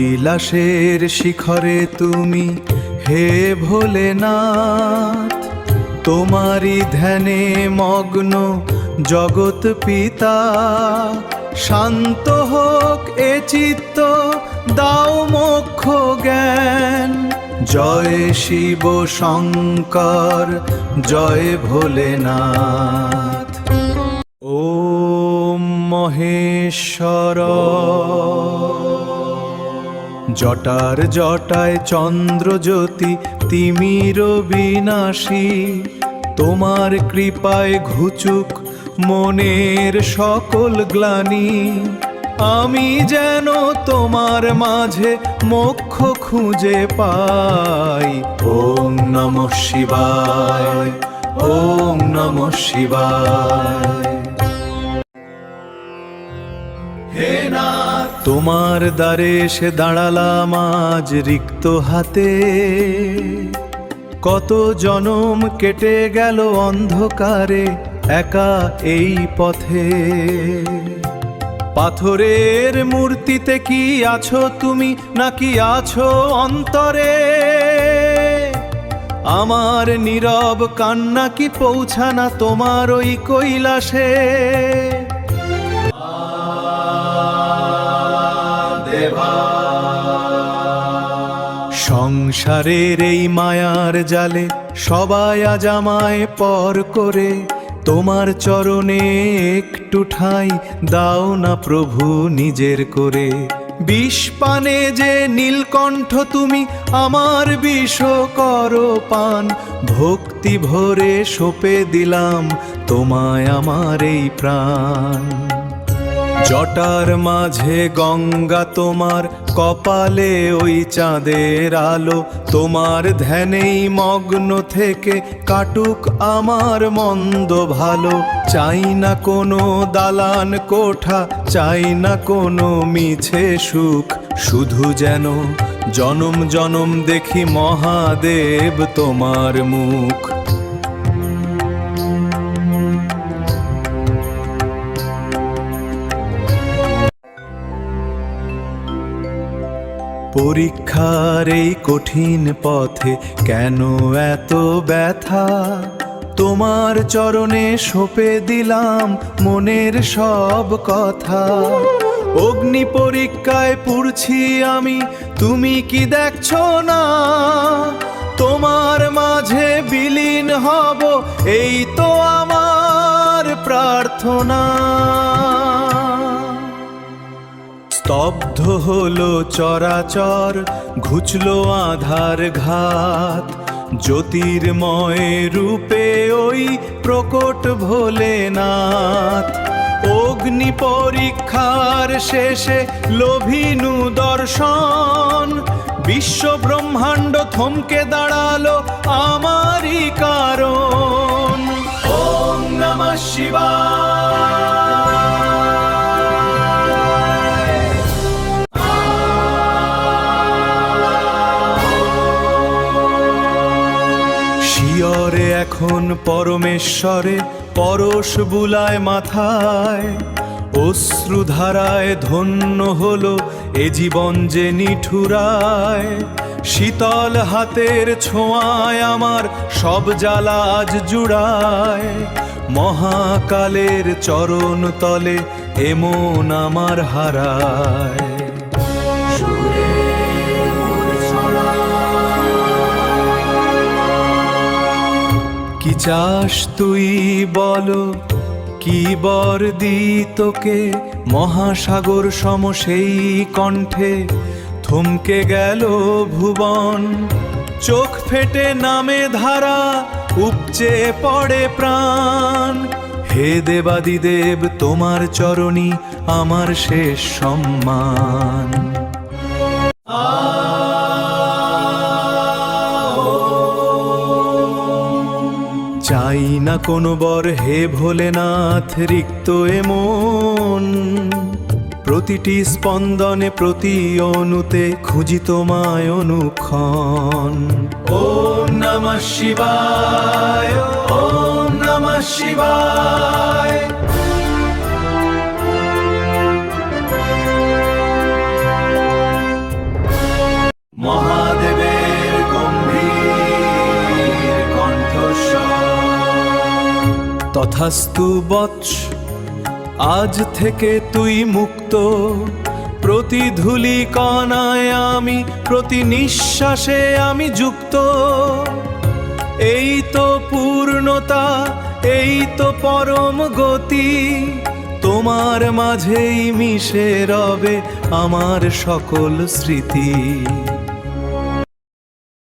কৈলাসের শিখরে তুমি হে ভোলেনাথ, তোমারই ধ্যানে মগ্ন জগৎ পিতা। শান্ত হোক এ চিত্ত, দাও মোক্ষ জ্ঞান। জয় শিব শঙ্কর, জয় ভোলেনাথ। ওম মহেশ্বর। জটার জটায় চন্দ্রজ্যোতি তিমির বিনাশী, তোমার কৃপায় ঘুচুক মনের সকল গ্লানি। আমি যেন তোমার মাঝে মোক্ষ খুঁজে পাই। ওম নমঃ শিবায়, ওম নমঃ শিবায়। হে নাথ, তোমার দ্বারে এসে দাঁড়ালাম আজ রিক্ত হাতে। কত জনম কেটে গেল অন্ধকারে একা এই পথে। পাথরের মূর্তিতে কি আছো তুমি, নাকি আছো অন্তরে? আমার নীরব কান্না কি পৌঁছানা তোমার ওই কৈলাসে? সংসারের এই মায়ার জালে সবাই আজ আমায় পর করে। তোমার চরণে একটু ঠাঁই দাও না প্রভু নিজের করে। বিষ পানে যে নীলকণ্ঠ তুমি আমার বিষ করো পান। ভক্তি ভরে সঁপে দিলাম তোমায় আমার এই প্রাণ। জটার মাঝে গঙ্গা তোমার, কপালে ওই চাঁদের আলো। তোমার ধ্যানেই মগ্ন থেকে কাটুক আমার মন্দ ভালো। চাই না কোনো দালান কোঠা, চাই না কোনো মিছে সুখ। শুধু যেন জনম জনম দেখি মহাদেব তোমার মুখ। পরীক্ষার এই কঠিন পথে কেন এত ব্যথা? তোমার চরণে সঁপে দিলাম মনের সব কথা। অগ্নি পরীক্ষায় পুড়ছি আমি, তুমি কি দেখছো না? তোমার মাঝে বিলীন হব, এই তো আমার প্রার্থনা। স্তব্ধ হলো চরাচর, ঘুচলো আধার ঘাত। জ্যোতির্ময় রূপে ওই প্রকট ভোলেনাথ। অগ্নি পরীক্ষার শেষে লোভিনু দর্শন। বিশ্ব ব্রহ্মাণ্ড থমকে দাঁড়ালো আমারই কারণ। ওম নমঃ শিবায়। শিয়রে এখন পরমেশ্বরে পরশ বুলায় মাথায়। অশ্রুধারায় ধন্য হলো এ জীবন যে নিঠুরায়। শীতল হাতের ছোঁয়ায় আমার সব জ্বালা আজ জুড়ায়। মহাকালের চরণ তলে এমন আমার হারায়। কি চাস তুই বলো, কি বর দি তোকে? মহাসাগর সম সেই কণ্ঠে থমকে গেল ভুবন। চোখ ফেটে নামে ধারা, উপচে পড়ে প্রাণ। হে দেবাদিদেব, তোমার চরণী আমার শেষ সম্মান। চাই না কোনো বর হে ভোলেনাথ, রিক্ত এমন। প্রতিটি স্পন্দনে প্রতি অনুতে খুঁজি তোমায় অনুক্ষণ। ওম নমঃ শিবায়, ওম নমঃ শিবায়। তথাস্তু বৎস, আজ থেকে তুই মুক্ত। প্রতি ধূলি কণায় আমি, প্রতি নিঃশ্বাসে আমি যুক্ত। এই তো পূর্ণতা, এই তো পরম গতি, তোমার মাঝেই মিশে রবে আমার সকল স্মৃতি।